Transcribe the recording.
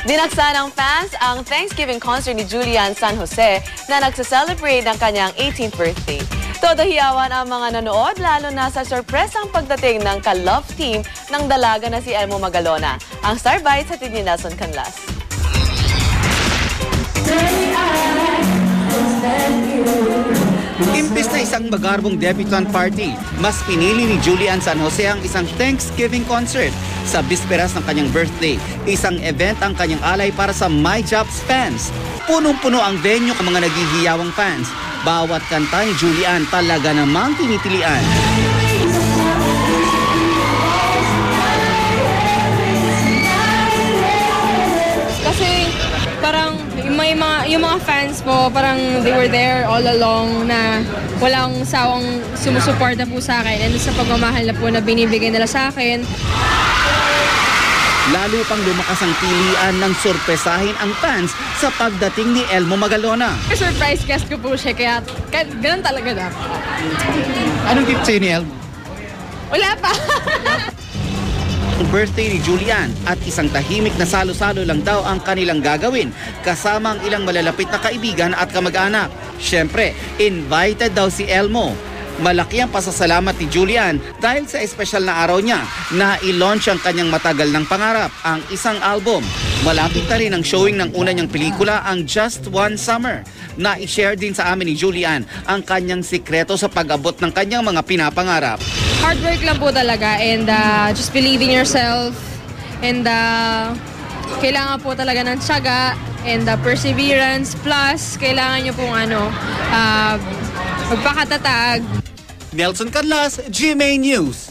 Dinaksa ng fans ang Thanksgiving concert ni Julian San Jose na nagsa-celebrate ng kanyang 18th birthday. Todo hiyawan ang mga nanood lalo na sa sorpresang pagdating ng ka-love team ng dalaga na si Elmo Magalona. Ang Star Bites hatid ni Nelson Canlas. Imbis na isang magarbong debutante party, mas pinili ni Julian San Jose ang isang Thanksgiving concert sa bisperas ng kanyang birthday. Isang event ang kanyang alay para sa My Jobs fans. Punong-puno ang venue ng mga naghihiyawang fans. Bawat kanta ni Julian talaga namang tinitilian. Kasi parang yung mga fans po, parang they were there all along na walang sawang sumusuporta po sa akin and sa pagmamahal na po na binibigay nila sa akin. Lalo pang lumakas ang pilian ng sorpresahin ang fans sa pagdating ni Elmo Magalona. Surprise guest ko po siya, kaya ganun talaga dapat. Anong gift sa'yo ni Elmo? Wala pa! Birthday ni Julian at isang tahimik na salo-salo lang daw ang kanilang gagawin kasama ang ilang malalapit na kaibigan at kamag-anak. Siyempre, invited daw si Elmo. Malaki ang pasasalamat ni Julian dahil sa espesyal na araw niya na i-launch ang kanyang matagal ng pangarap, ang isang album. Malapit na rin ang showing ng una niyang pelikula, ang Just One Summer. Na i-share din sa amin ni Julian ang kanyang sikreto sa pag-abot ng kanyang mga pinapangarap. Hard work lang po talaga and just believe in yourself and kailangan po talaga ng tiyaga and perseverance plus kailangan nyo pong magpakatatag. Nelson Canlas, GMA News.